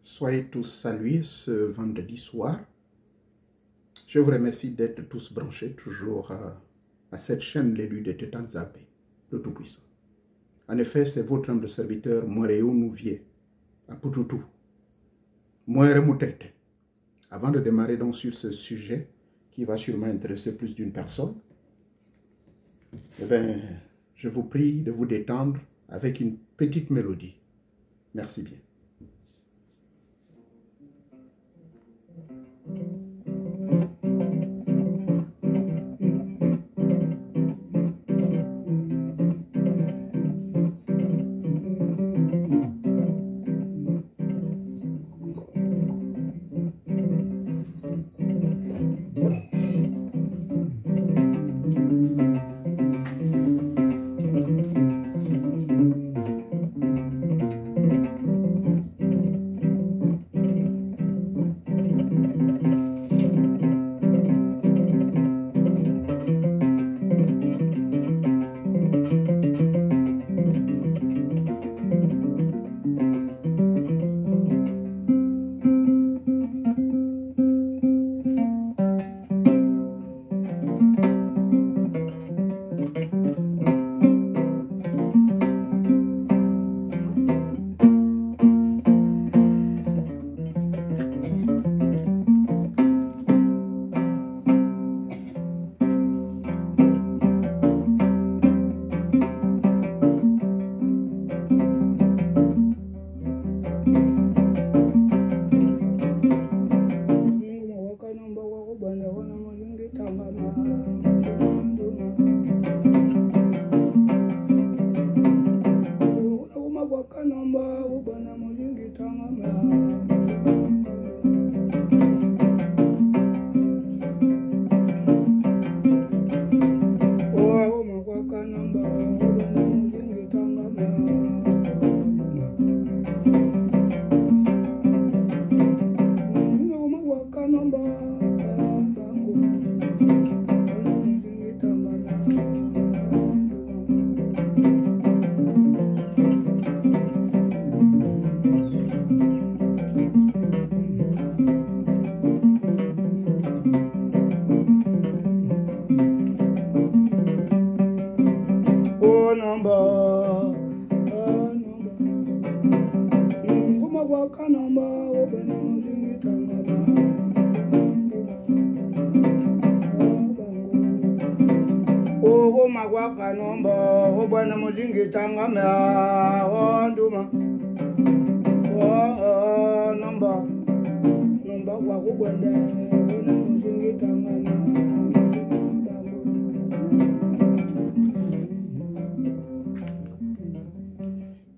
Soyez tous salués ce vendredi soir. Je vous remercie d'être tous branchés toujours à cette chaîne, l'élu de Tetanzapé, le Tout-Puissant. En effet, c'est votre homme de serviteur, Moréo Nouvier, à Poutoutou. Moéré Moutete. Avant de démarrer donc sur ce sujet, qui va sûrement intéresser plus d'une personne, eh bien, je vous prie de vous détendre avec une petite mélodie. Merci bien.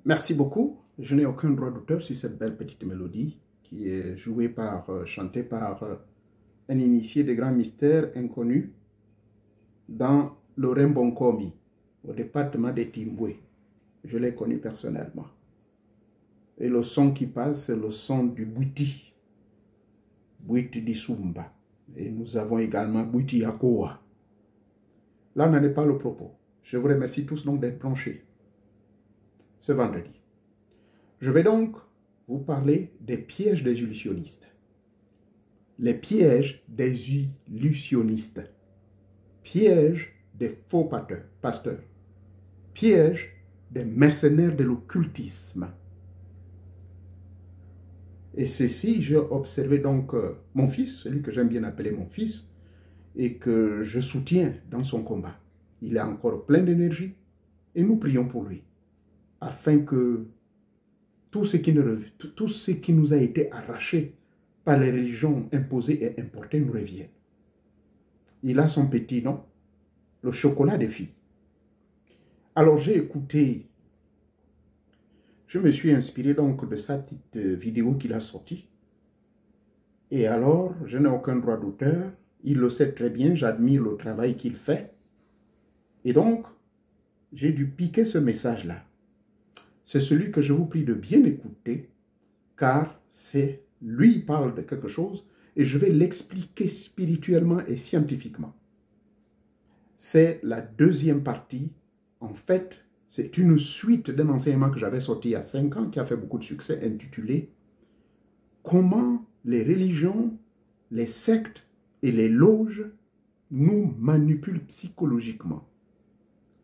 Merci beaucoup. Je n'ai aucun droit d'auteur sur cette belle petite mélodie qui est jouée chantée par un initié des grands mystères inconnus dans le Rembonkomi, au département de Timboué. Je l'ai connu personnellement. Et le son qui passe, c'est le son du Bouiti, Bouiti Disumba. Et nous avons également Bouiti Yakoa. Là n'en est pas le propos. Je vous remercie tous donc d'être branchés ce vendredi. Je vais donc vous parler des pièges des illusionnistes. Les pièges des illusionnistes. Pièges des faux pasteurs. Pièges des mercenaires de l'occultisme. Et ceci, j'ai observé donc mon fils, celui que j'aime bien appeler mon fils, et que je soutiens dans son combat. Il est encore plein d'énergie et nous prions pour lui, afin que tout ce qui nous a été arraché par les religions imposées et importées nous revienne. Il a son petit nom, le chocolat des filles. Alors j'ai écouté, je me suis inspiré donc de sa petite vidéo qu'il a sortie. Et alors, je n'ai aucun droit d'auteur, il le sait très bien, j'admire le travail qu'il fait. Et donc, j'ai dû piquer ce message-là. C'est celui que je vous prie de bien écouter, car lui parle de quelque chose et je vais l'expliquer spirituellement et scientifiquement. C'est la deuxième partie. En fait, c'est une suite d'un enseignement que j'avais sorti il y a 5 ans qui a fait beaucoup de succès, intitulé comment les religions, les sectes et les loges nous manipulent psychologiquement.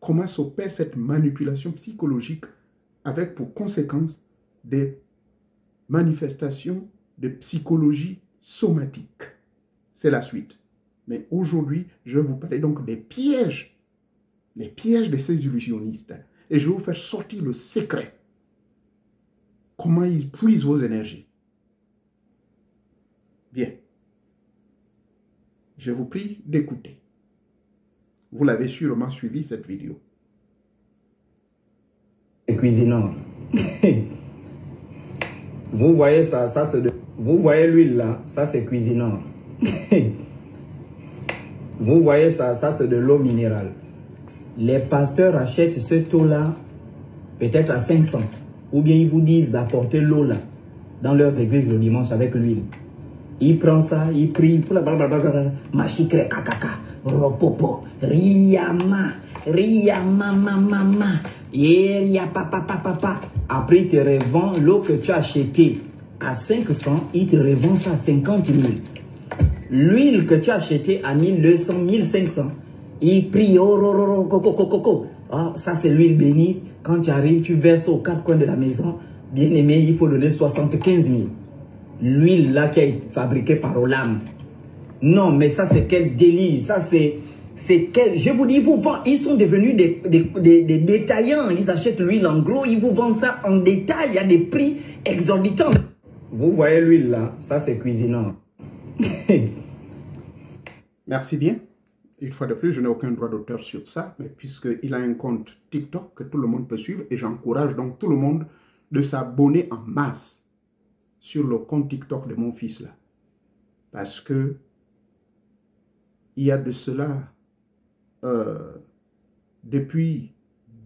Comment s'opère cette manipulation psychologique avec pour conséquence des manifestations de psychologie somatique. C'est la suite. Mais aujourd'hui, je vais vous parler donc des pièges, les pièges de ces illusionnistes. Et je vais vous faire sortir le secret. Comment ils puisent vos énergies. Bien. Je vous prie d'écouter. Vous l'avez sûrement suivi cette vidéo. Cuisinant. Vous voyez ça, vous voyez l'huile là, ça c'est cuisinant. Vous voyez ça, c'est de l'eau minérale. Les pasteurs achètent ce taux-là peut-être à 500. Ou bien ils vous disent d'apporter l'eau là dans leurs églises le dimanche avec l'huile. Ils prennent ça, ils prient, machikre kakaka, ropopo, riyama, riyama mama, yeria papa papa. Après ils te revendent l'eau que tu as achetée à 500, ils te revendent ça à 50 000. L'huile que tu as achetée à 1200, 1500, ils prient, oh, coco. Oh, ça c'est l'huile bénie. Quand tu arrives, tu verses aux quatre coins de la maison. Bien aimé, il faut donner 75 000. L'huile là qui est fabriquée par Olam. Non, mais ça c'est quel délit. Ça c'est quel... Je vous dis, ils vous vendent. Ils sont devenus des détaillants. Ils achètent l'huile en gros. Ils vous vendent ça en détail. Il y a des prix exorbitants. Vous voyez l'huile là. Ça c'est cuisinant. Merci bien. Une fois de plus, je n'ai aucun droit d'auteur sur ça, mais puisqu'il a un compte TikTok que tout le monde peut suivre, et j'encourage donc tout le monde de s'abonner en masse sur le compte TikTok de mon fils là. Parce que il y a de cela, depuis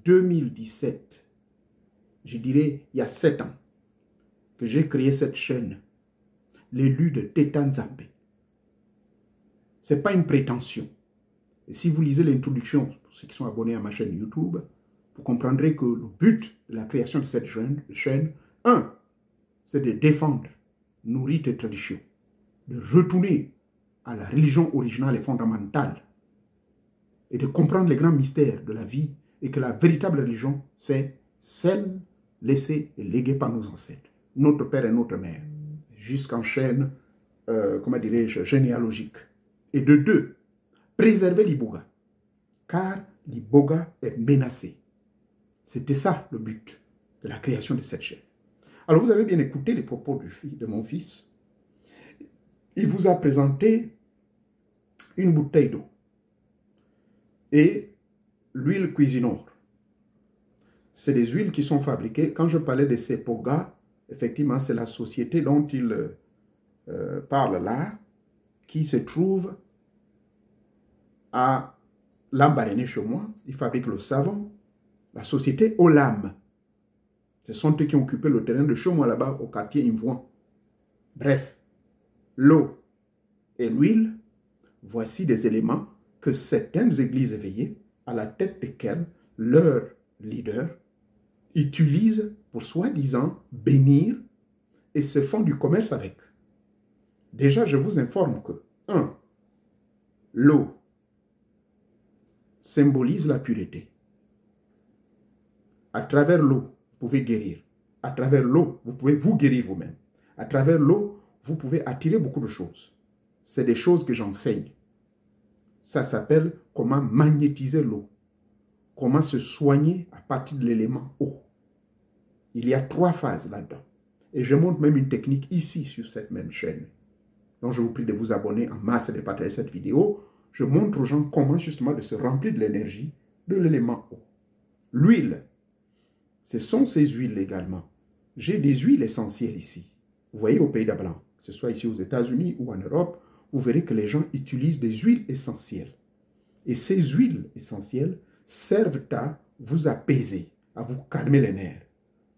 2017, je dirais il y a 7 ans, que j'ai créé cette chaîne, l'élu de Teta Nzambe. Ce n'est pas une prétention. Et si vous lisez l'introduction, pour ceux qui sont abonnés à ma chaîne YouTube, vous comprendrez que le but de la création de cette chaîne, c'est de défendre nos rites et traditions, de retourner à la religion originale et fondamentale, et de comprendre les grands mystères de la vie, et que la véritable religion, c'est celle laissée et léguée par nos ancêtres, notre père et notre mère, jusqu'en chaîne, comment dirais-je, généalogique. Et de deux, préserver l'Iboga, car l'Iboga est menacé. C'était ça le but de la création de cette chaîne. Alors vous avez bien écouté les propos de mon fils. Il vous a présenté une bouteille d'eau et l'huile Cuisinor. C'est des huiles qui sont fabriquées. Quand je parlais de Sepoga, effectivement c'est la société dont il parle là, qui se trouve à Lambaréné chez moi. Ils fabriquent le savon. La société Olam. Ce sont eux qui ont occupé le terrain de chez moi là-bas au quartier Imvouan. Bref, l'eau et l'huile, voici des éléments que certaines églises éveillées, à la tête desquelles leurs leaders utilisent pour soi-disant bénir et se font du commerce avec. Déjà, je vous informe que 1. L'eau symbolise la pureté. À travers l'eau, vous pouvez guérir. À travers l'eau, vous pouvez vous guérir vous-même. À travers l'eau, vous pouvez attirer beaucoup de choses. C'est des choses que j'enseigne. Ça s'appelle comment magnétiser l'eau. Comment se soigner à partir de l'élément eau. Il y a 3 phases là-dedans. Et je montre même une technique ici sur cette même chaîne. Donc je vous prie de vous abonner en masse et de partager cette vidéo. Je montre aux gens comment justement de se remplir de l'énergie de l'élément eau. L'huile, ce sont ces huiles également. J'ai des huiles essentielles ici. Vous voyez au Pays d'Ablanc, que ce soit ici aux États-Unis ou en Europe, vous verrez que les gens utilisent des huiles essentielles. Et ces huiles essentielles servent à vous apaiser, à vous calmer les nerfs.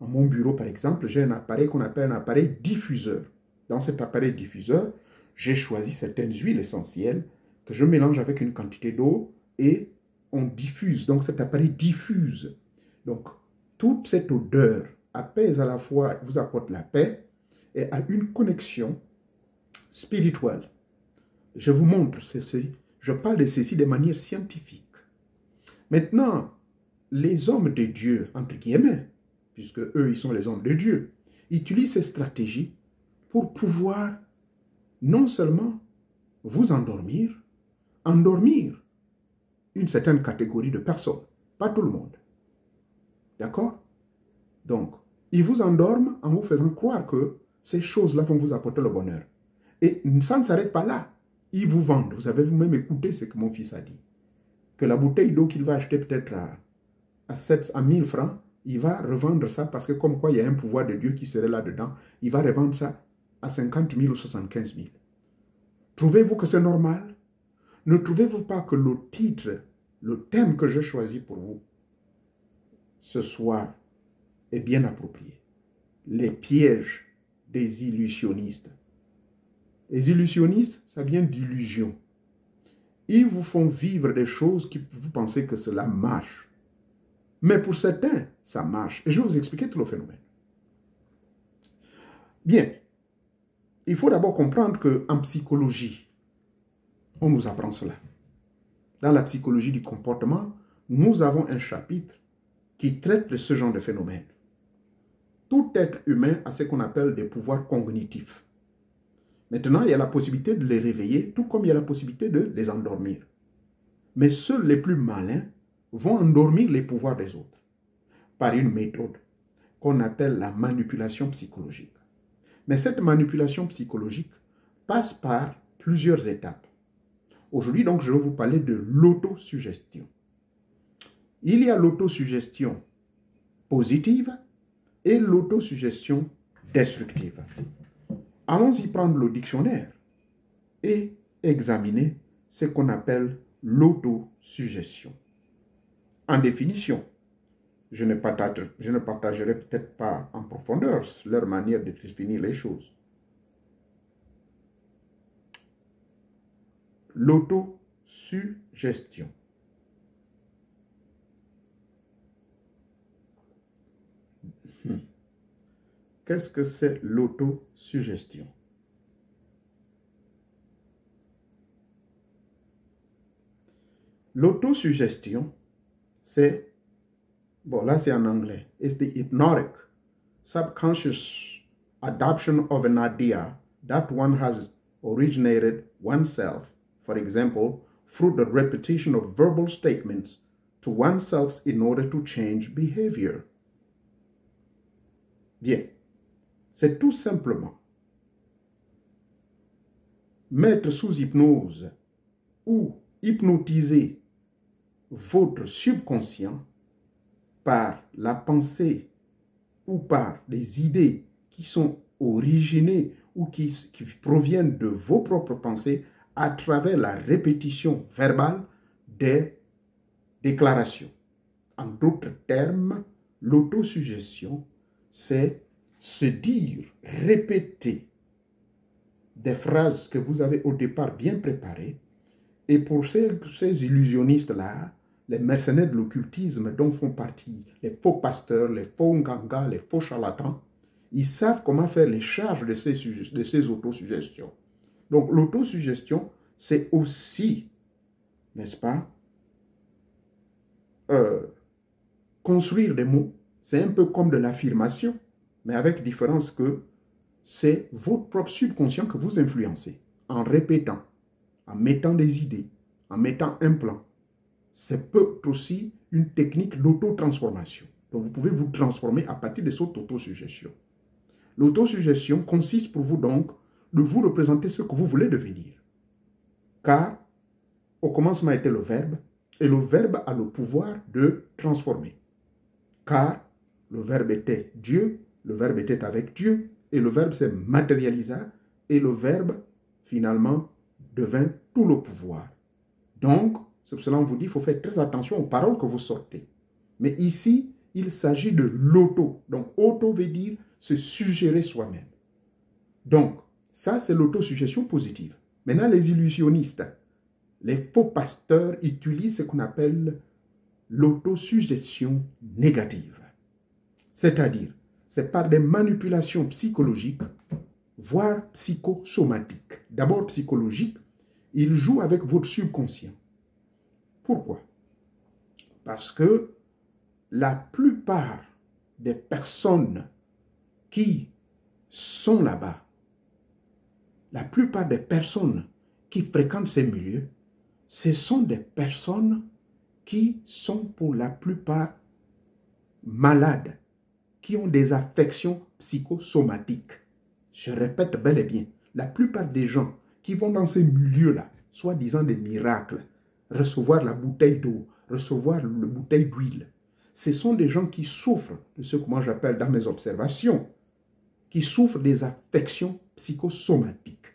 À mon bureau, par exemple, j'ai un appareil qu'on appelle un appareil diffuseur. Dans cet appareil diffuseur, j'ai choisi certaines huiles essentielles que je mélange avec une quantité d'eau et on diffuse. Donc cet appareil diffuse. Donc toute cette odeur apaise à la fois, vous apporte la paix et à une connexion spirituelle. Je vous montre ceci. Je parle de ceci de manière scientifique. Maintenant, les hommes de Dieu, entre guillemets, puisque eux, ils sont les hommes de Dieu, utilisent ces stratégies pour pouvoir non seulement vous endormir une certaine catégorie de personnes, pas tout le monde. D'accord? Donc, ils vous endorment en vous faisant croire que ces choses-là vont vous apporter le bonheur. Et ça ne s'arrête pas là. Ils vous vendent. Vous avez vous-même écouté ce que mon fils a dit. Que la bouteille d'eau qu'il va acheter peut-être à 1000 francs, il va revendre ça parce que comme quoi il y a un pouvoir de Dieu qui serait là-dedans, il va revendre ça à 50 000 ou 75 000. Trouvez-vous que c'est normal? Ne trouvez-vous pas que le titre, le thème que j'ai choisi pour vous ce soir est bien approprié? Les pièges des illusionnistes. Les illusionnistes, ça vient d'illusion. Ils vous font vivre des choses qui vous pensez que cela marche. Mais pour certains, ça marche. Et je vais vous expliquer tout le phénomène. Bien, il faut d'abord comprendre qu'en psychologie, on nous apprend cela. Dans la psychologie du comportement, nous avons un chapitre qui traite de ce genre de phénomène. Tout être humain a ce qu'on appelle des pouvoirs cognitifs. Maintenant, il y a la possibilité de les réveiller, tout comme il y a la possibilité de les endormir. Mais seuls les plus malins vont endormir les pouvoirs des autres par une méthode qu'on appelle la manipulation psychologique. Mais cette manipulation psychologique passe par plusieurs étapes. Aujourd'hui, donc, je vais vous parler de l'autosuggestion. Il y a l'autosuggestion positive et l'autosuggestion destructive. Allons-y prendre le dictionnaire et examiner ce qu'on appelle l'autosuggestion. En définition, je ne partagerai peut-être pas en profondeur leur manière de définir les choses. L'autosuggestion. Qu'est-ce que c'est l'autosuggestion? L'autosuggestion, c'est, bon là c'est en anglais, it's the hypnotic, subconscious adoption of an idea that one has originated oneself, for example, through the repetition of verbal statements to oneself in order to change behavior. Bien. C'est tout simplement mettre sous hypnose ou hypnotiser votre subconscient par la pensée ou par des idées qui sont originées ou qui proviennent de vos propres pensées à travers la répétition verbale des déclarations. En d'autres termes, l'autosuggestion, c'est se dire, répéter des phrases que vous avez au départ bien préparées. Et pour ces illusionnistes-là, les mercenaires de l'occultisme dont font partie les faux pasteurs, les faux ngangas, les faux charlatans, ils savent comment faire les charges de ces autosuggestions. Donc l'autosuggestion, c'est aussi, n'est-ce pas, construire des mots. C'est un peu comme de l'affirmation, mais avec différence que c'est votre propre subconscient que vous influencez en répétant, en mettant des idées, en mettant un plan. C'est peut aussi une technique d'auto-transformation. Donc vous pouvez vous transformer à partir de cette autosuggestion. L'autosuggestion consiste pour vous donc de vous représenter ce que vous voulez devenir. Car au commencement était le verbe, et le verbe a le pouvoir de transformer. Car le verbe était Dieu, le verbe était avec Dieu, et le verbe s'est matérialisé, et le verbe, finalement, devint tout le pouvoir. Donc, c'est pour cela qu'on vous dit, il faut faire très attention aux paroles que vous sortez. Mais ici, il s'agit de l'auto. Donc, auto veut dire se suggérer soi-même. Donc, ça, c'est l'autosuggestion positive. Maintenant, les illusionnistes, les faux pasteurs utilisent ce qu'on appelle l'autosuggestion négative. C'est-à-dire, c'est par des manipulations psychologiques voire psychosomatique. D'abord psychologique, il joue avec votre subconscient. Pourquoi? Parce que la plupart des personnes qui sont là-bas, la plupart des personnes qui fréquentent ces milieux, ce sont des personnes qui sont pour la plupart malades, qui ont des affections psychosomatiques. Je répète bel et bien, la plupart des gens qui vont dans ces milieux-là, soi-disant des miracles, recevoir la bouteille d'eau, recevoir la bouteille d'huile, ce sont des gens qui souffrent de ce que moi j'appelle dans mes observations, qui souffrent des affections psychosomatiques.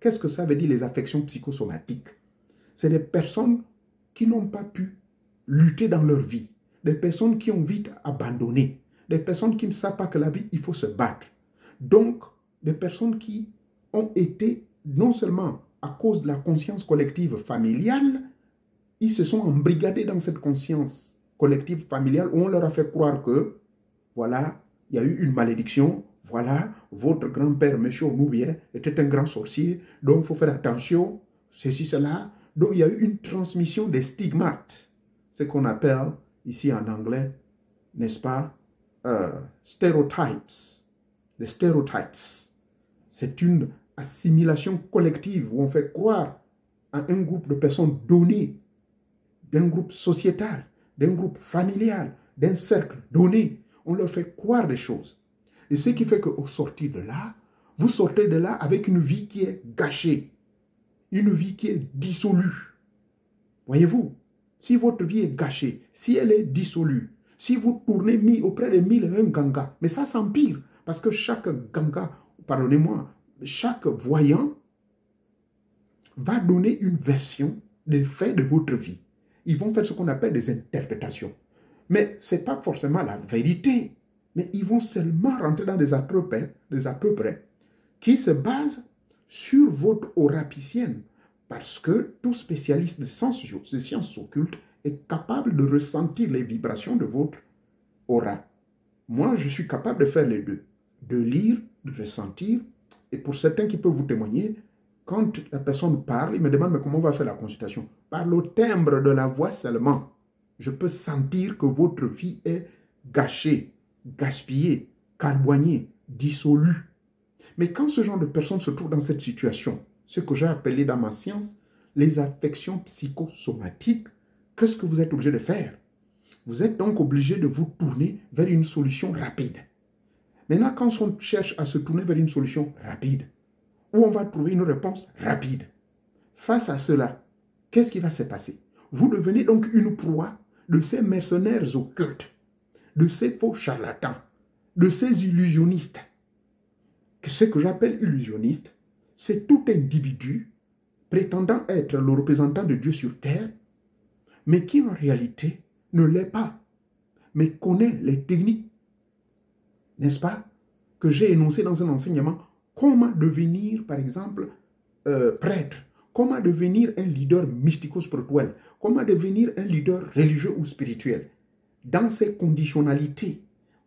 Qu'est-ce que ça veut dire les affections psychosomatiques? C'est des personnes qui n'ont pas pu lutter dans leur vie, des personnes qui ont vite abandonné, des personnes qui ne savent pas que la vie, il faut se battre. Donc, des personnes qui ont été, non seulement à cause de la conscience collective familiale, ils se sont embrigadés dans cette conscience collective familiale où on leur a fait croire que, voilà, il y a eu une malédiction, voilà, votre grand-père, M. Onoubien, était un grand sorcier, donc il faut faire attention, ceci, cela. Donc il y a eu une transmission des stigmates, ce qu'on appelle ici en anglais, n'est-ce pas, stereotypes. Les stereotypes, c'est une assimilation collective où on fait croire à un groupe de personnes données, d'un groupe sociétal, d'un groupe familial, d'un cercle donné. On leur fait croire des choses. Et ce qui fait qu'au sortir de là, vous sortez de là avec une vie qui est gâchée, une vie qui est dissolue. Voyez-vous, si votre vie est gâchée, si elle est dissolue, si vous tournez auprès de 1001 gangas, mais ça s'empire, parce que chaque ganga, pardonnez-moi, chaque voyant va donner une version des faits de votre vie. Ils vont faire ce qu'on appelle des interprétations. Mais ce n'est pas forcément la vérité, mais ils vont seulement rentrer dans des à peu près qui se basent sur votre aura piscienne, parce que tout spécialiste de sciences occultes est capable de ressentir les vibrations de votre aura. Moi, je suis capable de faire les deux, de lire, de ressentir, et pour certains qui peuvent vous témoigner, quand la personne parle, il me demande mais comment on va faire la consultation. Par le timbre de la voix seulement, je peux sentir que votre vie est gâchée, gaspillée, carboignée, dissolue. Mais quand ce genre de personne se trouve dans cette situation, ce que j'ai appelé dans ma science les affections psychosomatiques, qu'est-ce que vous êtes obligé de faire? Vous êtes donc obligé de vous tourner vers une solution rapide. Maintenant, quand on cherche à se tourner vers une solution rapide, où on va trouver une réponse rapide, face à cela, qu'est-ce qui va se passer? Vous devenez donc une proie de ces mercenaires occultes, de ces faux charlatans, de ces illusionnistes. Ce que j'appelle illusionniste, c'est tout individu prétendant être le représentant de Dieu sur terre, mais qui en réalité ne l'est pas, mais connaît les techniques, n'est-ce pas, que j'ai énoncées dans un enseignement. Comment devenir, par exemple, prêtre, comment devenir un leader mystico-spirituel, comment devenir un leader religieux ou spirituel. Dans ces conditionnalités,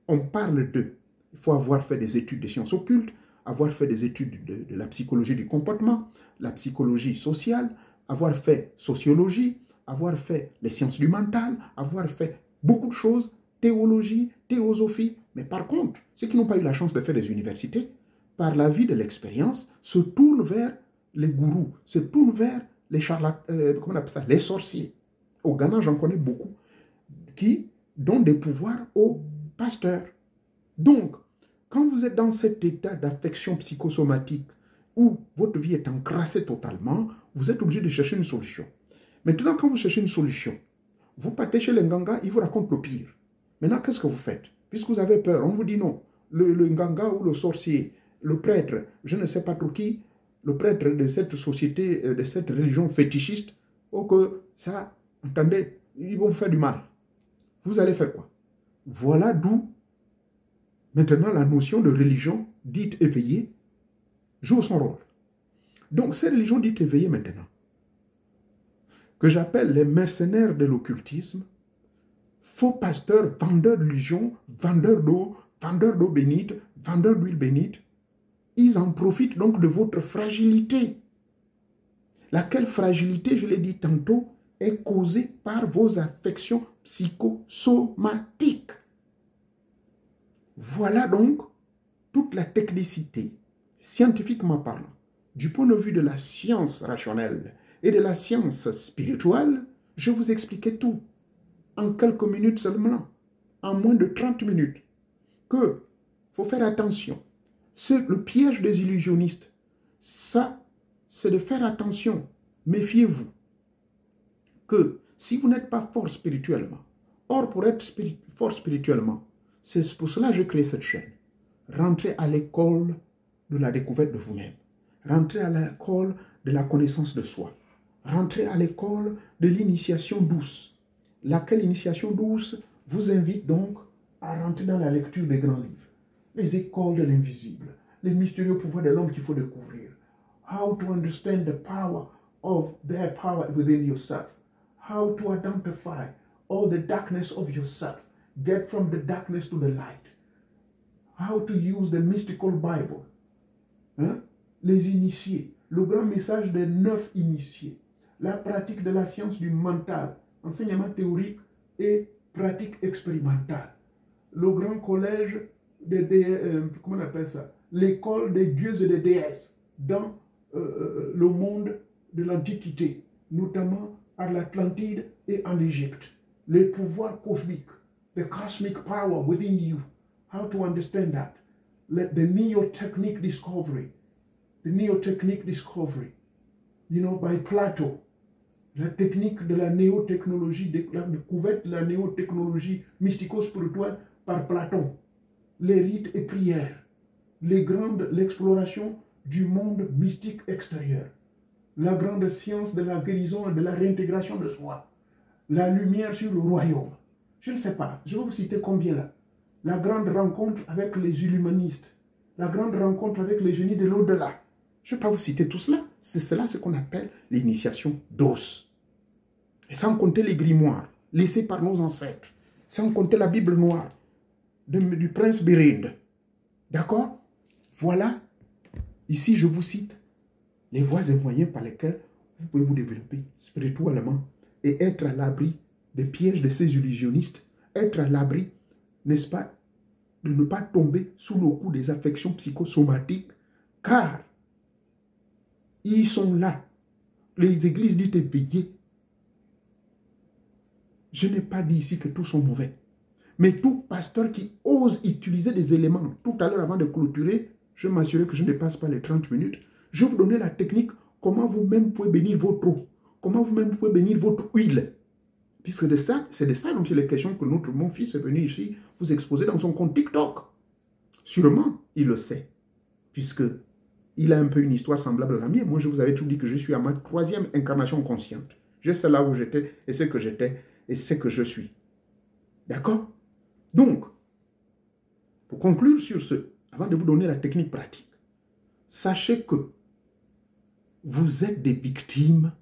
on parle de, il faut avoir fait des études de sciences occultes, avoir fait des études de la psychologie du comportement, la psychologie sociale, avoir fait sociologie, avoir fait les sciences du mental, avoir fait beaucoup de choses, théologie, théosophie. Mais par contre, ceux qui n'ont pas eu la chance de faire des universités, par la vie de l'expérience, se tournent vers les gourous, se tournent vers les charlatans, comment on appelle ça, les sorciers. Au Ghana, j'en connais beaucoup, qui donnent des pouvoirs aux pasteurs. Donc, quand vous êtes dans cet état d'affection psychosomatique où votre vie est encrassée totalement, vous êtes obligé de chercher une solution. Maintenant, quand vous cherchez une solution, vous partez chez les Nganga, ils vous racontent le pire. Maintenant, qu'est-ce que vous faites? Puisque vous avez peur, on vous dit non. Le Nganga ou le sorcier, le prêtre, je ne sais pas trop qui, le prêtre de cette société, de cette religion fétichiste, oh que ça, entendez, ils vont vous faire du mal. Vous allez faire quoi? Voilà d'où maintenant la notion de religion dite éveillée joue son rôle. Donc ces religions dites éveillées maintenant, que j'appelle les mercenaires de l'occultisme, faux pasteurs, vendeurs d'illusions, vendeurs d'eau bénite, vendeurs d'huile bénite, Ils en profitent donc de votre fragilité. Laquelle fragilité, je l'ai dit tantôt, est causée par vos affections psychosomatiques. Voilà donc toute la technicité, scientifiquement parlant, du point de vue de la science rationnelle et de la science spirituelle. Je vous expliquais tout en quelques minutes seulement, en moins de 30 minutes, que faut faire attention. Le piège des illusionnistes, ça, c'est de faire attention. Méfiez-vous que si vous n'êtes pas fort spirituellement, or pour être fort spirituellement, c'est pour cela que je crée cette chaîne. Rentrez à l'école de la découverte de vous-même. Rentrez à l'école de la connaissance de soi. Rentrez à l'école de l'initiation douce. Laquelle initiation douce vous invite donc à rentrer dans la lecture des grands livres. Les écoles de l'invisible, les mystérieux pouvoirs de l'homme qu'il faut découvrir. How to understand the power of their power within yourself. How to identify all the darkness of yourself. Get from the darkness to the light. How to use the mystical Bible. Hein? Les initiés. Le grand message des 9 initiés. La pratique de la science du mental. Enseignement théorique et pratique expérimentale. Le grand collège comment on appelle ça? L'école des dieux et des déesses dans le monde de l'Antiquité, notamment à l'Atlantide et en Égypte. Les pouvoirs cosmiques, the cosmic power within you. How to understand that? The Neo-Technique discovery. The Neo-Technique discovery. You know, by Plato. La technique de la néotechnologie, la découverte de la néotechnologie mystico-spirituelle par Platon. Les rites et prières. L'exploration du monde mystique extérieur. La grande science de la guérison et de la réintégration de soi. La lumière sur le royaume. Je ne sais pas, je vais vous citer combien là. La grande rencontre avec les illuministes. La grande rencontre avec les génies de l'au-delà. Je ne vais pas vous citer tout cela. C'est cela ce qu'on appelle l'initiation d'os. Et sans compter les grimoires laissés par nos ancêtres. Sans compter la Bible noire du prince Bérinde. D'accord? Voilà. Ici, je vous cite les voies et moyens par lesquels vous pouvez vous développer spirituellement et être à l'abri des pièges de ces illusionnistes. Être à l'abri, n'est-ce pas, de ne pas tomber sous le coup des affections psychosomatiques, car ils sont là. Les églises disent éveillées. Je n'ai pas dit ici que tous sont mauvais. Mais tout pasteur qui ose utiliser des éléments, tout à l'heure avant de clôturer, je m'assurer que je ne dépasse pas les 30 minutes, je vais vous donner la technique, comment vous-même pouvez bénir votre eau, comment vous-même pouvez bénir votre huile. Puisque c'est de ça dont il est question que mon fils est venu ici vous exposer dans son compte TikTok. Sûrement, il le sait, puisque il a un peu une histoire semblable à la mienne. Moi, je vous avais tout dit que je suis à ma 3e incarnation consciente. Je sais là où j'étais, et ce que j'étais, et ce que je suis. D'accord? Donc, pour conclure sur ce, avant de vous donner la technique pratique, sachez que vous êtes des victimes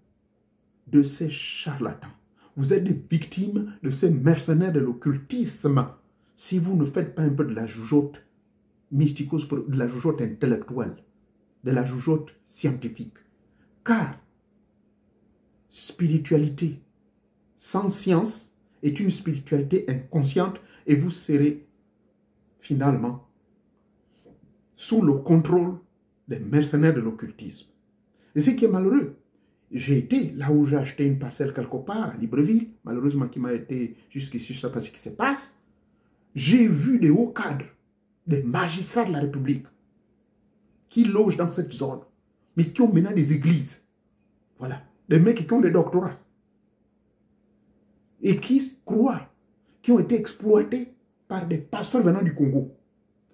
de ces charlatans. Vous êtes des victimes de ces mercenaires de l'occultisme. Si vous ne faites pas un peu de la joujoute de la joujoute intellectuelle, de la joujoute scientifique. Car spiritualité sans science est une spiritualité inconsciente et vous serez finalement sous le contrôle des mercenaires de l'occultisme. Et ce qui est malheureux, j'ai été là où j'ai acheté une parcelle quelque part, à Libreville, malheureusement qui m'a été jusqu'ici, je ne sais pas ce qui se passe. J'ai vu des hauts cadres, des magistrats de la République, qui logent dans cette zone, mais qui ont maintenant des églises. Voilà, des mecs qui ont des doctorats. Et qui croient, qui ont été exploités par des pasteurs venant du Congo.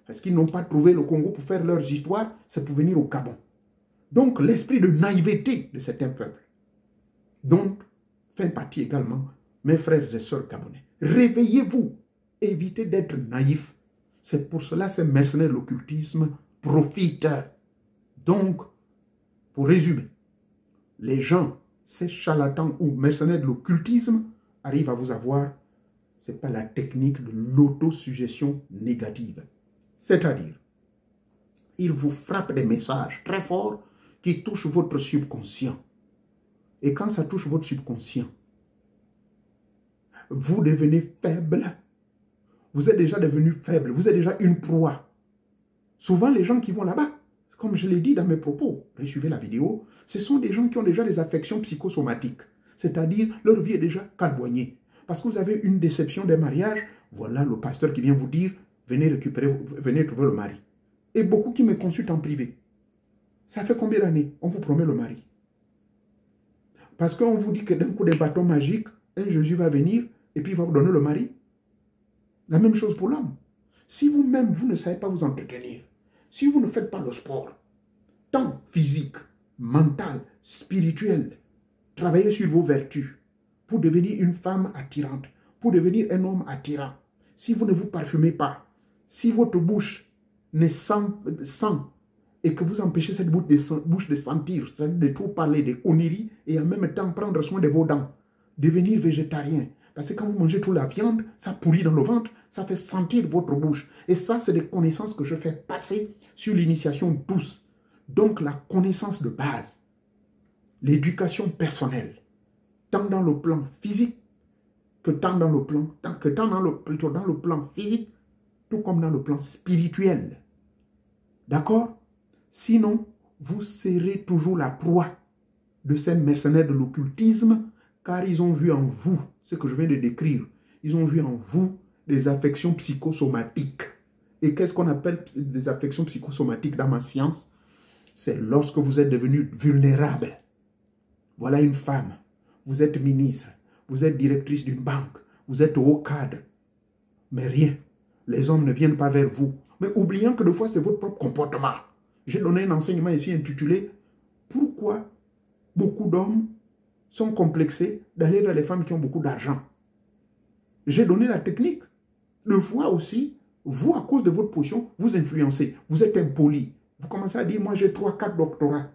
Parce qu'ils n'ont pas trouvé le Congo pour faire leurs histoires, c'est pour venir au Gabon. Donc, l'esprit de naïveté de certains peuples, dont fait partie également mes frères et sœurs gabonais. Réveillez-vous, évitez d'être naïfs. C'est pour cela que ces mercenaires de l'occultisme profitent. Donc, pour résumer, les gens, ces charlatans ou mercenaires de l'occultisme arrivent à vous avoir, ce n'est pas la technique de l'autosuggestion négative. C'est-à-dire, il vous frappe des messages très forts qui touchent votre subconscient. Et quand ça touche votre subconscient, vous devenez faible. Vous êtes déjà devenu faible. Vous êtes déjà une proie. Souvent, les gens qui vont là-bas, comme je l'ai dit dans mes propos, suivez la vidéo, ce sont des gens qui ont déjà des affections psychosomatiques. C'est-à-dire, leur vie est déjà calboignée. Parce que vous avez une déception des mariages, voilà le pasteur qui vient vous dire, venez récupérer, venez trouver le mari. Et beaucoup qui me consultent en privé. Ça fait combien d'années? On vous promet le mari. Parce qu'on vous dit que d'un coup des bâtons magiques, un Jésus va venir et puis il va vous donner le mari. La même chose pour l'homme. Si vous-même, vous ne savez pas vous entretenir, si vous ne faites pas le sport, tant physique, mental, spirituel, travaillez sur vos vertus pour devenir une femme attirante, pour devenir un homme attirant. Si vous ne vous parfumez pas, si votre bouche ne sent et que vous empêchez cette bouche de sentir, c'est-à-dire de trop parler, de conneries, et en même temps prendre soin de vos dents, devenir végétarien. Parce que quand vous mangez trop la viande, ça pourrit dans le ventre, ça fait sentir votre bouche. Et ça, c'est des connaissances que je fais passer sur l'initiation douce. Donc, la connaissance de base, l'éducation personnelle, tant dans le plan physique que tant dans le plan physique, tout comme dans le plan spirituel. D'accord? Sinon, vous serez toujours la proie de ces mercenaires de l'occultisme, car ils ont vu en vous, ce que je viens de décrire, ils ont vu en vous des affections psychosomatiques. Et qu'est-ce qu'on appelle des affections psychosomatiques dans ma science? C'est lorsque vous êtes devenu vulnérable. Voilà une femme, vous êtes ministre, vous êtes directrice d'une banque, vous êtes haut cadre, mais rien. Les hommes ne viennent pas vers vous. Mais oubliant que des fois, c'est votre propre comportement. J'ai donné un enseignement ici intitulé « Pourquoi beaucoup d'hommes sont complexés d'aller vers les femmes qui ont beaucoup d'argent ?» J'ai donné la technique. Des fois aussi, vous, à cause de votre position, vous influencez. Vous êtes impoli. Vous commencez à dire « Moi, j'ai 3-4 doctorats. »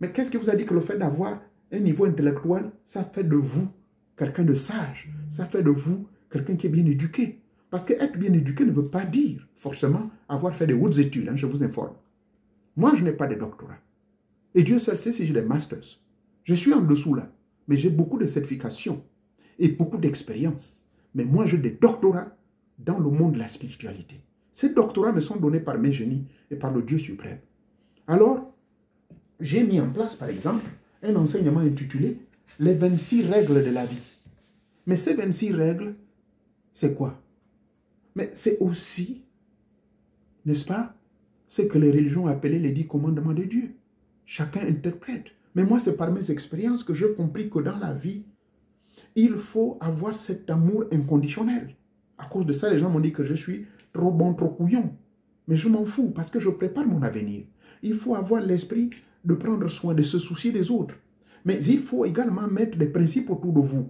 Mais qu'est-ce qui vous a dit que le fait d'avoir un niveau intellectuel, ça fait de vous quelqu'un de sage. Ça fait de vous quelqu'un qui est bien éduqué. Parce qu'être bien éduqué ne veut pas dire forcément avoir fait des hautes études, hein, je vous informe. Moi, je n'ai pas de doctorat. Et Dieu seul sait si j'ai des masters. Je suis en dessous là, mais j'ai beaucoup de certifications et beaucoup d'expérience. Mais moi, j'ai des doctorats dans le monde de la spiritualité. Ces doctorats me sont donnés par mes génies et par le Dieu suprême. Alors, j'ai mis en place, par exemple, un enseignement intitulé « Les 26 règles de la vie ». Mais ces 26 règles, c'est quoi? Mais c'est aussi, n'est-ce pas, ce que les religions appelaient les 10 commandements de Dieu. Chacun interprète. Mais moi, c'est par mes expériences que j'ai compris que dans la vie, il faut avoir cet amour inconditionnel. À cause de ça, les gens m'ont dit que je suis trop bon, trop couillon. Mais je m'en fous parce que je prépare mon avenir. Il faut avoir l'esprit de prendre soin, de se soucier des autres. Mais il faut également mettre des principes autour de vous.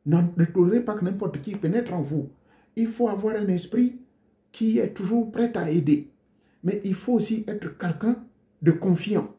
Ne tolérez pas que n'importe qui pénètre en vous. Il faut avoir un esprit qui est toujours prêt à aider. Mais il faut aussi être quelqu'un de confiant.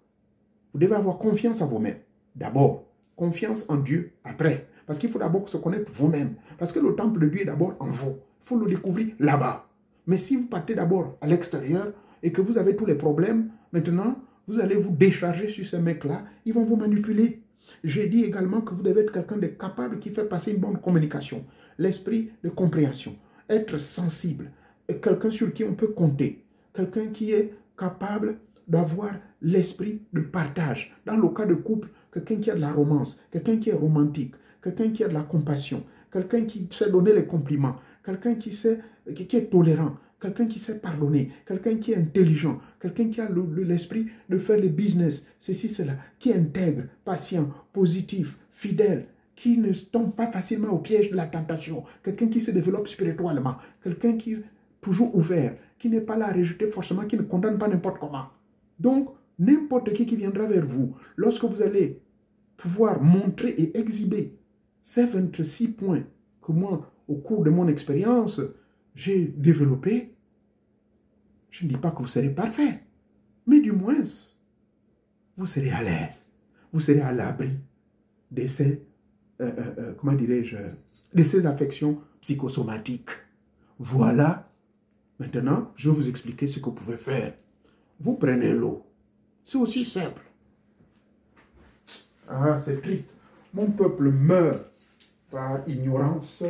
Vous devez avoir confiance en vous-même. D'abord, confiance en Dieu après. Parce qu'il faut d'abord se connaître vous-même. Parce que le temple de Dieu est d'abord en vous. Il faut le découvrir là-bas. Mais si vous partez d'abord à l'extérieur et que vous avez tous les problèmes, maintenant, vous allez vous décharger sur ces mecs-là. Ils vont vous manipuler. J'ai dit également que vous devez être quelqu'un de capable qui fait passer une bonne communication. L'esprit de compréhension. Être sensible. Et quelqu'un sur qui on peut compter. Quelqu'un qui est capable d'avoir l'esprit de partage. Dans le cas de couple, quelqu'un qui a de la romance, quelqu'un qui est romantique, quelqu'un qui a de la compassion, quelqu'un qui sait donner les compliments, quelqu'un qui est tolérant, quelqu'un qui sait pardonner, quelqu'un qui est intelligent, quelqu'un qui a l'esprit de faire le business, ceci, cela, qui est intègre, patient, positif, fidèle, qui ne tombe pas facilement au piège de la tentation, quelqu'un qui se développe spirituellement, quelqu'un qui est toujours ouvert, qui n'est pas là à rejeter forcément, qui ne condamne pas n'importe comment. Donc, n'importe qui viendra vers vous, lorsque vous allez pouvoir montrer et exhiber ces 26 points que moi, au cours de mon expérience, j'ai développé, je ne dis pas que vous serez parfait, mais du moins, vous serez à l'aise, vous serez à l'abri de ces, comment dirais-je, de ces affections psychosomatiques. Voilà, maintenant, je vais vous expliquer ce que vous pouvez faire. vous prenez l'eau. C'est aussi simple. Ah, c'est triste. Mon peuple meurt par ignorance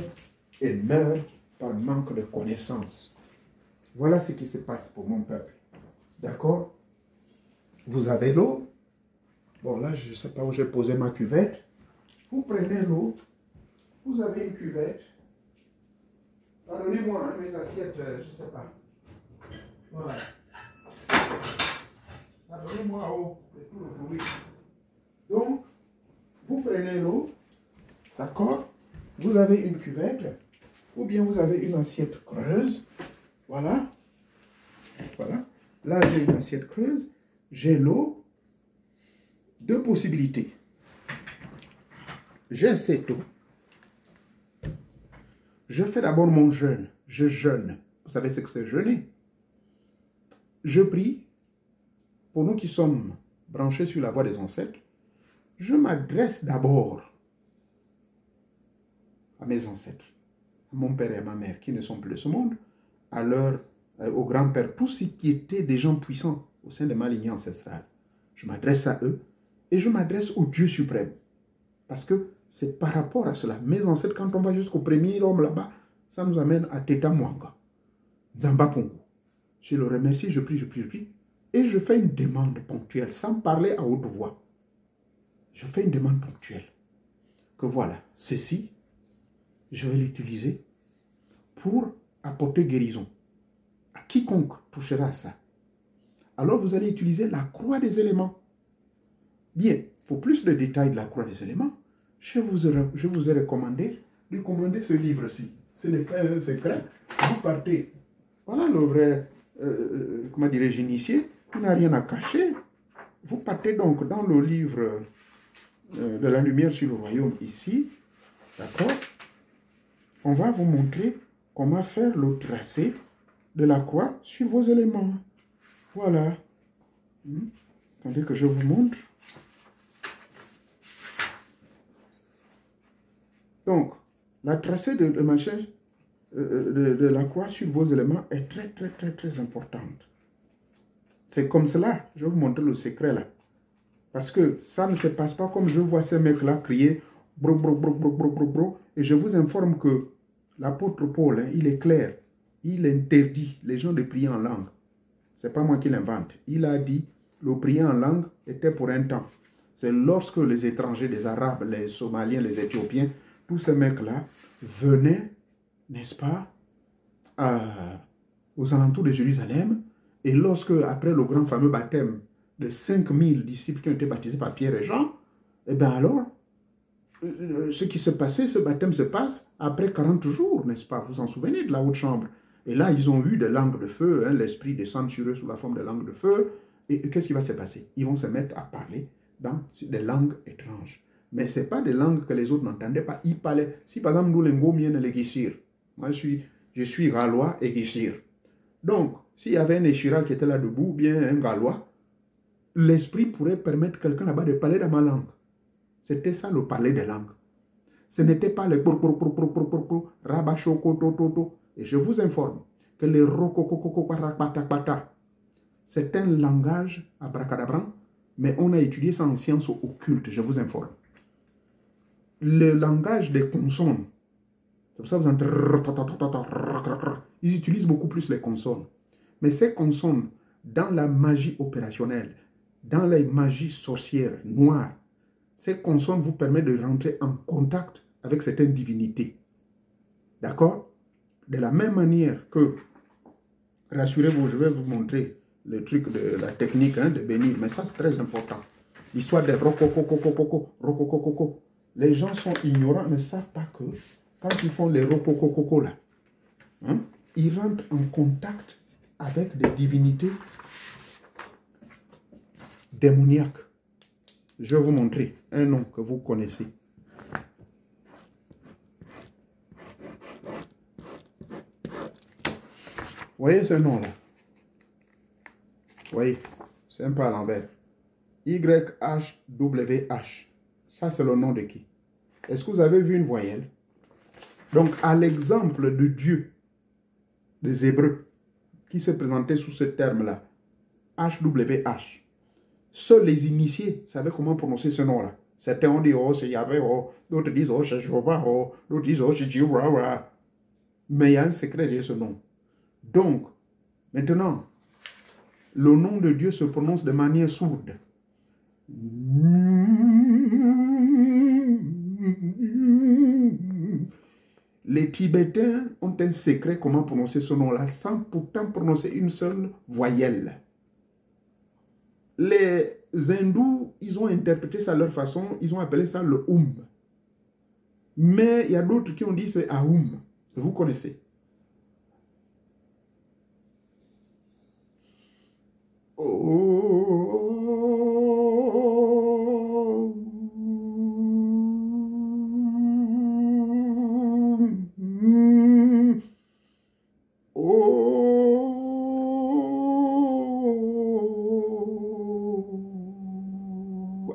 et meurt par manque de connaissances. Voilà ce qui se passe pour mon peuple. D'accord? Vous avez l'eau. Bon, là, je ne sais pas où j'ai posé ma cuvette. Vous prenez l'eau. Vous avez une cuvette. Pardonnez-moi, hein, mes assiettes, je ne sais pas. Voilà. Pardonnez-moi, oh, de tout le bruit. Donc, vous prenez l'eau. D'accord? Vous avez une cuvette. Ou bien vous avez une assiette creuse. Voilà. Voilà. Là, j'ai une assiette creuse. J'ai l'eau. Deux possibilités. J'ai cette eau. Je fais d'abord mon jeûne. Je jeûne. Vous savez ce que c'est jeûner? Je prie. Pour nous qui sommes branchés sur la voie des ancêtres, je m'adresse d'abord à mes ancêtres, à mon père et à ma mère qui ne sont plus de ce monde, au grand-père, tous ceux qui étaient des gens puissants au sein de ma lignée ancestrale. Je m'adresse à eux et je m'adresse au Dieu suprême. Parce que c'est par rapport à cela. Mes ancêtres, quand on va jusqu'au premier homme là-bas, ça nous amène à Teta Mwanga, Nzamba Pongo. Je le remercie, je prie, je prie, je prie. Et je fais une demande ponctuelle, sans parler à haute voix. Je fais une demande ponctuelle. Que voilà, ceci, je vais l'utiliser pour apporter guérison à quiconque touchera à ça. Alors vous allez utiliser la croix des éléments. Bien, pour plus de détails de la croix des éléments, je vous ai recommandé de commander ce livre-ci. Ce n'est pas un secret. Vous partez. Voilà le vrai, comment dirais-je, initié. Il n'a rien à cacher. Vous partez donc dans le livre de la lumière sur le royaume ici. D'accord? On va vous montrer comment faire le tracé de la croix sur vos éléments. Voilà. Attendez que je vous montre. Donc, la tracée de la croix sur vos éléments est très, très, très, très importante. C'est comme cela, je vais vous montrer le secret là. Parce que ça ne se passe pas comme je vois ces mecs-là crier bro, bro, bro, bro, bro, bro, bro. Et je vous informe que l'apôtre Paul, hein, il est clair. Il interdit les gens de prier en langue. Ce n'est pas moi qui l'invente. Il a dit le prier en langue était pour un temps. C'est lorsque les étrangers, les Arabes, les Somaliens, les Éthiopiens, tous ces mecs-là venaient, n'est-ce pas, aux alentours de Jérusalem. Et lorsque, après le grand fameux baptême de 5000 disciples qui ont été baptisés par Pierre et Jean, et bien alors, ce qui se passait, ce baptême se passe après 40 jours, n'est-ce pas? Vous vous en souvenez de la haute chambre? Et là, ils ont eu des langues de feu, hein, l'esprit descend sur eux sous la forme de langues de feu. Et qu'est-ce qui va se passer? Ils vont se mettre à parler dans des langues étranges. Mais ce n'est pas des langues que les autres n'entendaient pas. Ils parlaient. Si par exemple, nous, les Ngomiens et les Guichir, moi je suis Galois et Guichir. Donc, s'il y avait un Échira qui était là debout, ou bien un Gallois, l'esprit pourrait permettre quelqu'un là-bas de parler dans ma langue. C'était ça le parler des langues. Ce n'était pas les rabachoko. Et je vous informe que les rokokokokopata, c'est un langage abracadabran, mais on a étudié ça en sciences occultes, je vous informe. Le langage des consonnes, c'est pour ça que vous entendez, ils utilisent beaucoup plus les consonnes. Mais ces consonnes, dans la magie opérationnelle, dans la magie sorcière, noire, ces consonnes vous permettent de rentrer en contact avec certaines divinités. D'accord? De la même manière que, rassurez-vous, je vais vous montrer le truc de la technique de bénir, mais ça c'est très important. L'histoire des rokokokoko. Les gens sont ignorants, ne savent pas que quand ils font les rokokokoko là, hein, ils rentrent en contact avec des divinités démoniaques. Je vais vous montrer un nom que vous connaissez. Vous voyez ce nom-là? Vous voyez? C'est un peu à l'envers. YHWH. Ça, c'est le nom de qui? Est-ce que vous avez vu une voyelle? Donc, à l'exemple de Dieu des Hébreux, qui se présentait sous ce terme-là, HWH. Seuls les initiés savaient comment prononcer ce nom-là. Certains ont dit, oh, c'est Yahvé, oh, d'autres disent, oh, c'est Jéhovah, oh, d'autres disent, oh, c'est Jéhovah. Mais il y a un secret derrière ce nom. Donc, maintenant, le nom de Dieu se prononce de manière sourde. Les Tibétains ont un secret comment prononcer ce nom-là sans pourtant prononcer une seule voyelle. Les hindous, ils ont interprété ça à leur façon, ils ont appelé ça le Mais il y a d'autres qui ont dit c'est Aum. Vous connaissez.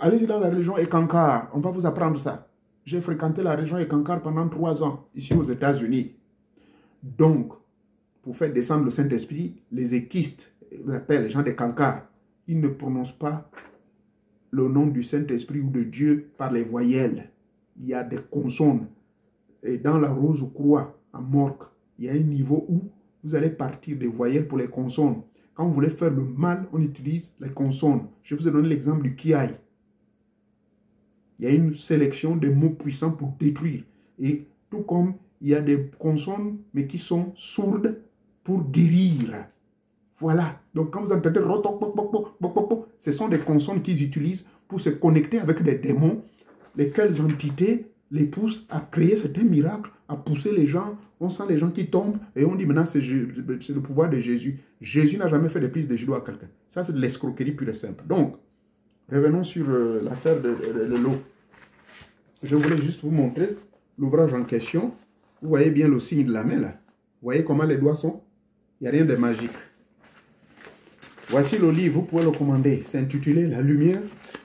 Allez dans la région Ekankar, on va vous apprendre ça. J'ai fréquenté la région Ekankar pendant 3 ans, ici aux États-Unis. Donc, pour faire descendre le Saint-Esprit, les équistes, les gens d'Ekankar, ils ne prononcent pas le nom du Saint-Esprit ou de Dieu par les voyelles. Il y a des consonnes. Et dans la Rose Croix, à Morque, il y a un niveau où vous allez partir des voyelles pour les consonnes. Quand vous voulez faire le mal, on utilise les consonnes. Je vous ai donné l'exemple du Kiai. Il y a une sélection de mots puissants pour détruire. Et tout comme il y a des consonnes, mais qui sont sourdes pour guérir. Voilà. Donc quand vous entendez ce sont des consonnes qu'ils utilisent pour se connecter avec des démons, lesquelles entités les poussent à créer certains miracles, à pousser les gens. On sent les gens qui tombent et on dit maintenant c'est le pouvoir de Jésus. Jésus n'a jamais fait de prise de genoux à quelqu'un. Ça c'est de l'escroquerie pure et simple. Donc, revenons sur l'affaire de l'eau. Je voulais juste vous montrer l'ouvrage en question. Vous voyez bien le signe de la main là. Vous voyez comment les doigts sont? Il n'y a rien de magique. Voici le livre, vous pouvez le commander. C'est intitulé La lumière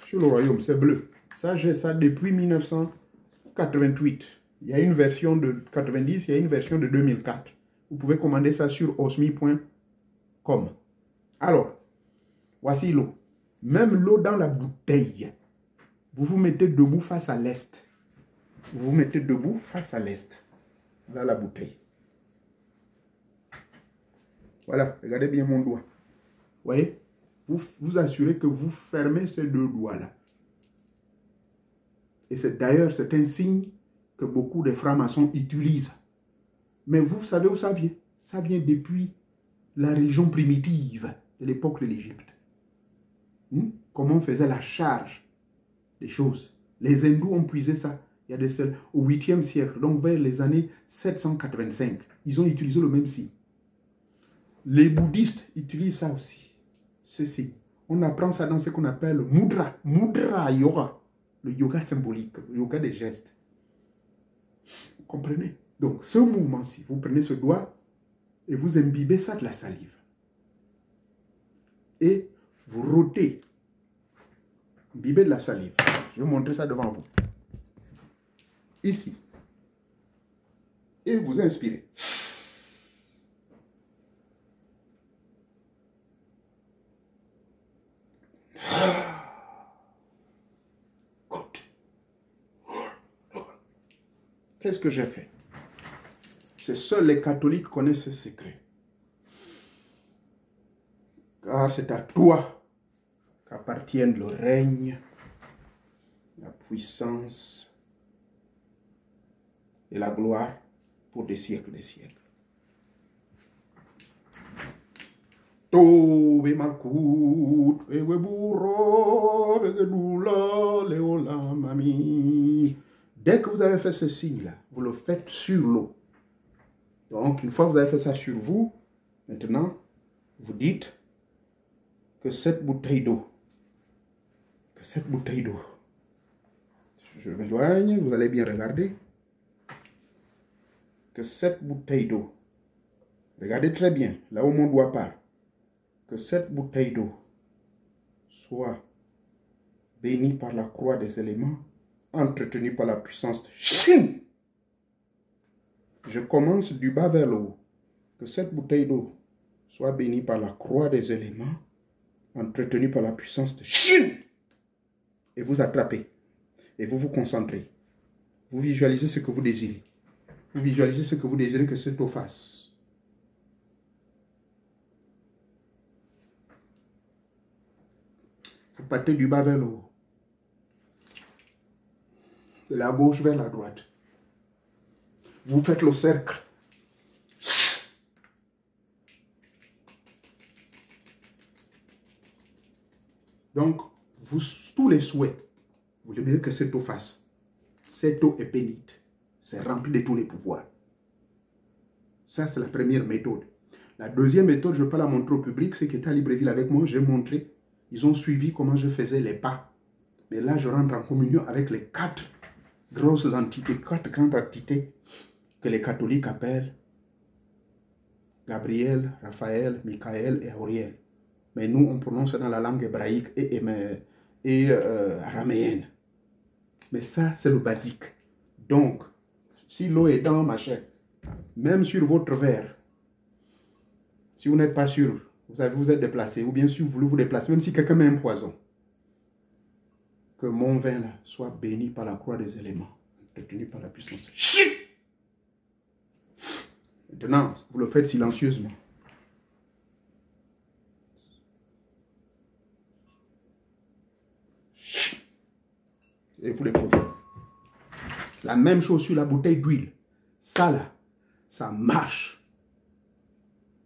sur le royaume. C'est bleu. Ça, j'ai ça depuis 1988. Il y a une version de 90, il y a une version de 2004. Vous pouvez commander ça sur osmi.com. Alors, voici l'eau. Même l'eau dans la bouteille. Vous vous mettez debout face à l'est. Vous vous mettez debout face à l'est. Voilà la bouteille. Voilà, regardez bien mon doigt. Vous voyez? Vous assurez que vous fermez ces 2 doigts-là. Et d'ailleurs, c'est un signe que beaucoup de francs-maçons utilisent. Mais vous savez où ça vient? Ça vient depuis la religion primitive de l'époque de l'Égypte. Comment on faisait la charge des choses. Les hindous ont puisé ça. Il y a des celles au 8e siècle, donc vers les années 785. Ils ont utilisé le même signe. Les bouddhistes utilisent ça aussi. Ceci. On apprend ça dans ce qu'on appelle le mudra. Mudra yoga. Le yoga symbolique, le yoga des gestes. Vous comprenez? Donc, ce mouvement-ci, vous prenez ce doigt et vous imbibez ça de la salive. Et vous rôtez. Imbibez de la salive. Je vais montrer ça devant vous. Ici. Et vous inspirez. Qu'est-ce que j'ai fait? C'est seuls les catholiques connaissent ce secret. Car c'est à toi qu'appartiennent le règne, la puissance et la gloire pour des siècles et des siècles. Dès que vous avez fait ce signe-là, vous le faites sur l'eau. Donc, une fois que vous avez fait ça sur vous, maintenant, vous dites que cette bouteille d'eau, je m'éloigne, vous allez bien regarder, que cette bouteille d'eau, regardez très bien, là où mon doigt part, que cette bouteille d'eau soit bénie par la croix des éléments, entretenue par la puissance de Shin. Je commence du bas vers le haut. Que cette bouteille d'eau soit bénie par la croix des éléments, entretenu par la puissance de Chine. Et vous attrapez. Et vous vous concentrez. Vous visualisez ce que vous désirez. Vous visualisez ce que vous désirez que cette eau fasse. Vous partez du bas vers le haut. De la gauche vers la droite. Vous faites le cercle. Donc, vous, tous les souhaits, vous aimeriez que cette eau fasse. Cette eau est bénite. C'est rempli de tous les pouvoirs. Ça, c'est la première méthode. La deuxième méthode, je peux la montrer au public. Ceux qui étaient à Libreville avec moi, j'ai montré. Ils ont suivi comment je faisais les pas. Mais là, je rentre en communion avec les 4 grosses entités, 4 grandes entités que les catholiques appellent Gabriel, Raphaël, Michael et Auriel. Mais nous, on prononce dans la langue hébraïque et araméenne. Mais ça, c'est le basique. Donc, si l'eau est dans ma chair, même sur votre verre, si vous n'êtes pas sûr, vous êtes déplacé, ou bien si vous voulez vous déplacer, même si quelqu'un met un poison, que mon vin là soit béni par la croix des éléments, retenu par la puissance. Chut! Maintenant, vous le faites silencieusement. Chut! Et vous les posez. La même chose sur la bouteille d'huile. Ça là, ça marche.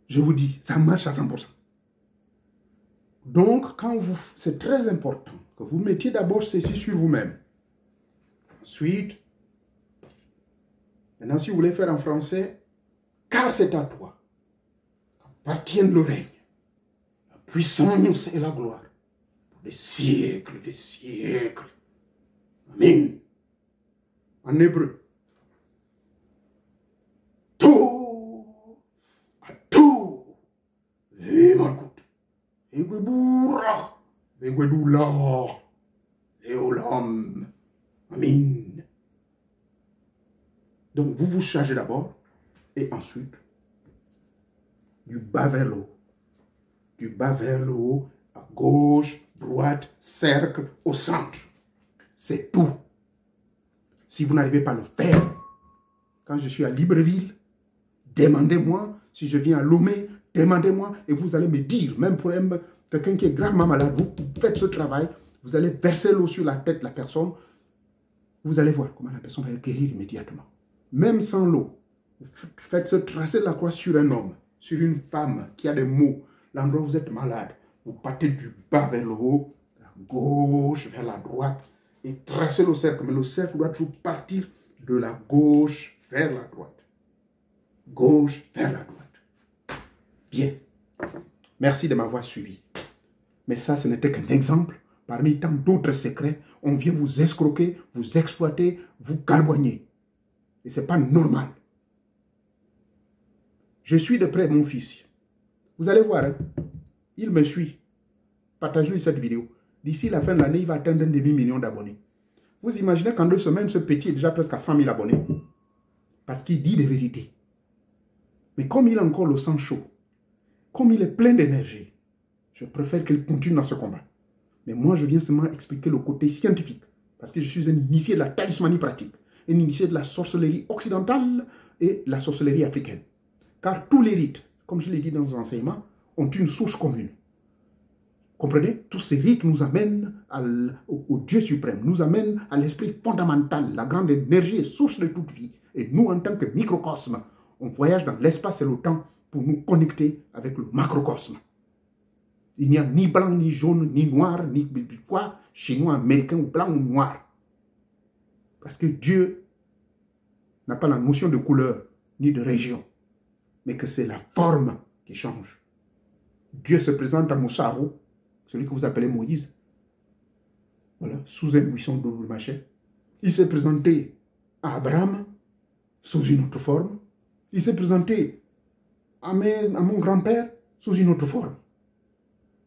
Je vous dis, ça marche à 100%. Donc, c'est très important que vous mettiez d'abord ceci sur vous-même. Ensuite, maintenant si vous voulez faire en français, car c'est à toi qu'appartiennent le règne, la puissance et la gloire pour des siècles, des siècles. Amen. En hébreu. Tout, à tout, et Marcout, et Gweboura, et Gwedoula, et Olam. Amen. Donc vous vous chargez d'abord, et ensuite, du bas vers le haut. Du bas vers le haut, à gauche, droite, cercle, au centre. C'est tout. Si vous n'arrivez pas à le faire, quand je suis à Libreville, demandez-moi. Si je viens à Lomé, demandez-moi et vous allez me dire, même pour quelqu'un qui est gravement malade, vous faites ce travail, vous allez verser l'eau sur la tête de la personne, vous allez voir comment la personne va guérir immédiatement. Même sans l'eau, vous faites tracer la croix sur un homme, sur une femme qui a des maux, l'endroit où vous êtes malade, vous partez du bas vers le haut, de la gauche vers la droite, et tracez le cercle, mais le cercle doit toujours partir de la gauche vers la droite. Gauche vers la droite. Bien. Merci de m'avoir suivi. Mais ça, ce n'était qu'un exemple. Parmi tant d'autres secrets, on vient vous escroquer, vous exploiter, vous galboigner. Et ce n'est pas normal. Je suis de près mon fils. Vous allez voir, hein? Il me suit. Partagez-lui cette vidéo. D'ici la fin de l'année, il va atteindre un demi-million d'abonnés. Vous imaginez qu'en 2 semaines, ce petit est déjà presque à 100 000 abonnés. Parce qu'il dit des vérités. Mais comme il a encore le sang chaud, comme il est plein d'énergie, je préfère qu'il continue dans ce combat. Mais moi, je viens seulement expliquer le côté scientifique. Parce que je suis un initié de la talismanie pratique. Un initié de la sorcellerie occidentale et la sorcellerie africaine. Car tous les rites, comme je l'ai dit dans les enseignements, ont une source commune. Comprenez? Tous ces rites nous amènent au Dieu suprême, nous amènent à l'esprit fondamental, la grande énergie et source de toute vie. Et nous, en tant que microcosme, on voyage dans l'espace et le temps pour nous connecter avec le macrocosme. Il n'y a ni blanc, ni jaune, ni noir, ni quoi, chinois, américain, ou blanc ou noir. Parce que Dieu n'a pas la notion de couleur, ni de région, mais que c'est la forme qui change. Dieu se présente à Moussaro, celui que vous appelez Moïse, voilà, sous un buisson de machin. Il s'est présenté à Abraham sous une autre forme. Il s'est présenté à mon grand-père sous une autre forme.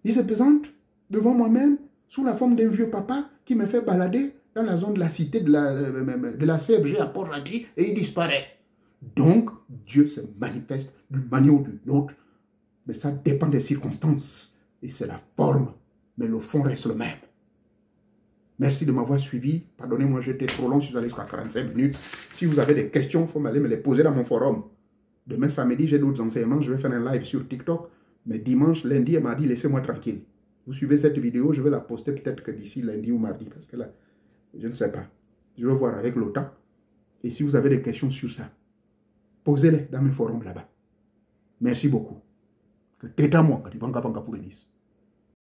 Il se présente devant moi-même sous la forme d'un vieux papa qui me fait balader dans la zone de la cité de la CFG à Port-Gentil et il disparaît. Donc, Dieu se manifeste d'une manière ou d'une autre, mais ça dépend des circonstances. Et c'est la forme, mais le fond reste le même. Merci de m'avoir suivi. Pardonnez-moi, j'étais trop long, je suis allé jusqu'à 45 minutes. Si vous avez des questions, il faut m'aller me les poser dans mon forum. Demain samedi, j'ai d'autres enseignements. Je vais faire un live sur TikTok. Mais dimanche, lundi et mardi, laissez-moi tranquille. Vous suivez cette vidéo, je vais la poster peut-être que d'ici lundi ou mardi. Parce que là, je ne sais pas. Je vais voir avec le temps. Et si vous avez des questions sur ça, posez-les dans mes forums là-bas. Merci beaucoup. Que t'es à moi, que tu vas en bénisse.